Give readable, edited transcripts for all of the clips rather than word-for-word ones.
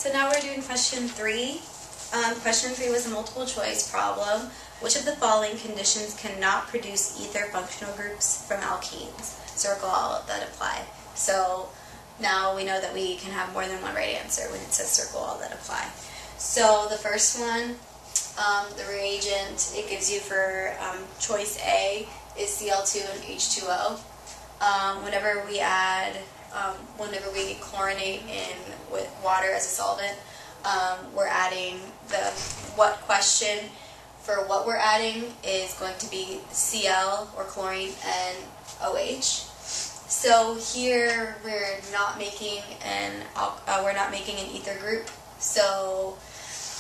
So now we're doing question 3. Question 3 was a multiple choice problem. Which of the following conditions cannot produce ether functional groups from alkenes? Circle all that apply. So now we know that we can have more than one right answer when it says circle all that apply. So the first one, the reagent it gives you for choice A is Cl2 and H2O. Whenever we chlorinate in with water as a solvent, we're adding what question for what we're adding is going to be Cl or chlorine and OH. So here we're not making an ether group. So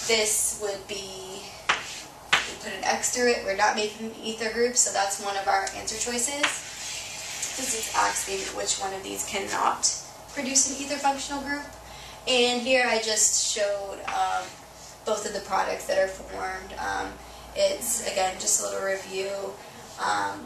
this would be, we put an X through it. We're not making an ether group, so that's one of our answer choices. This is asking which one of these cannot produce an ether functional group. And here I just showed both of the products that are formed. It's, again, just a little review.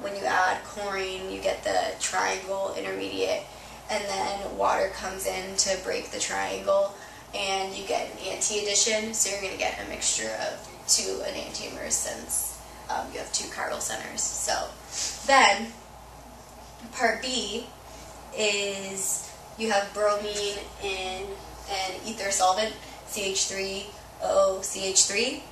When you add chlorine, you get the triangle intermediate, and then water comes in to break the triangle, and you get an anti-addition, so you're going to get a mixture of two enantiomers since you have two chiral centers. So then, part B is you have bromine in an ether solvent, CH3OCH3.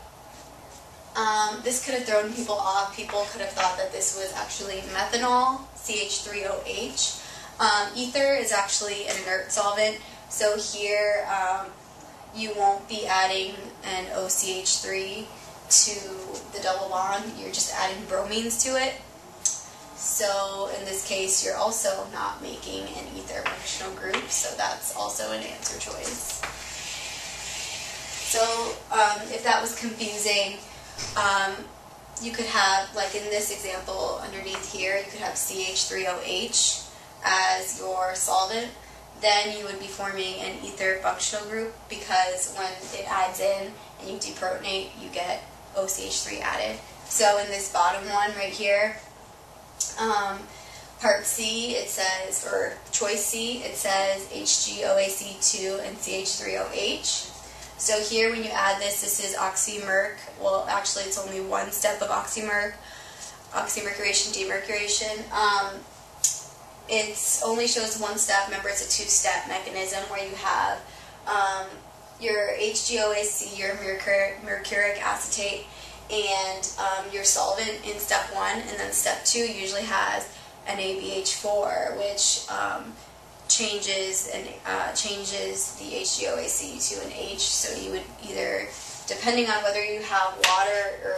This could have thrown people off. People could have thought that this was actually methanol, CH3OH. Ether is actually an inert solvent, so here you won't be adding an OCH3 to the double bond. You're just adding bromines to it. So in this case, you're also not making an ether functional group, so that's also an answer choice. So if that was confusing, you could have, like in this example underneath here, you could have CH3OH as your solvent. Then you would be forming an ether functional group because when it adds in and you deprotonate, you get OCH3 added. So in this bottom one right here, part C, it says, or choice C, it says HgOAC2 and CH3OH. So here when you add this is oxymerc. Well, actually it's only one step of oxymerc, oxymercuration, demercuration. It only shows one step. Remember, it's a two-step mechanism where you have your HgOAC, your mercuric acetate, and your solvent in step 1, and then step 2 usually has an NaBH4, which changes the HgOAC to an H. So you would either, depending on whether you have water or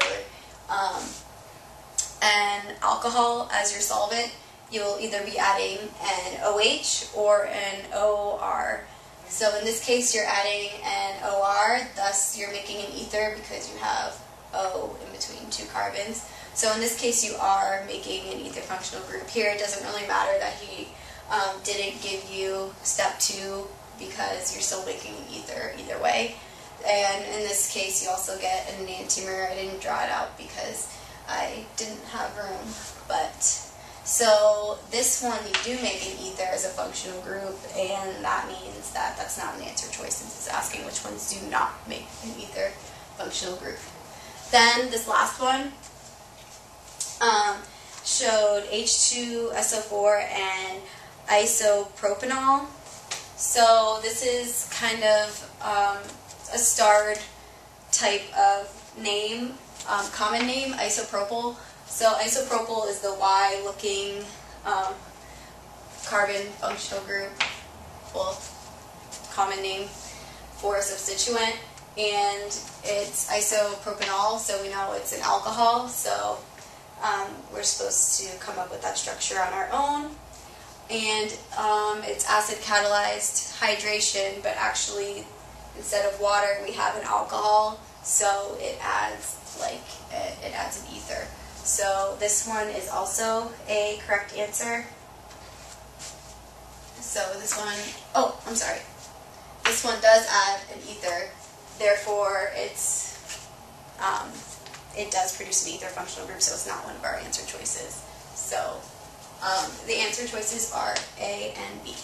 an alcohol as your solvent, you'll either be adding an OH or an OR. So in this case, you're adding an OR, thus you're making an ether because you have O in between two carbons. So in this case, you are making an ether functional group. Here, it doesn't really matter that he didn't give you step 2 because you're still making an ether either way. And in this case, you also get an enantiomer. I didn't draw it out because I didn't have room. But so this one, you do make an ether as a functional group, and that means that that's not an answer choice since it's asking which ones do not make an ether functional group. Then this last one showed H2SO4 and isopropanol. So this is kind of a starred type of name, common name, isopropyl. So isopropyl is the Y-looking carbon functional group, well, common name for a substituent, and it's isopropanol, so we know it's an alcohol, so we're supposed to come up with that structure on our own. And it's acid catalyzed hydration, but actually instead of water we have an alcohol, so it adds an ether. So this one is also a correct answer. So this one, oh, I'm sorry. This one does add an ether, therefore it's it does produce an ether functional group, so it's not one of our answer choices. So the answer choices are A and B.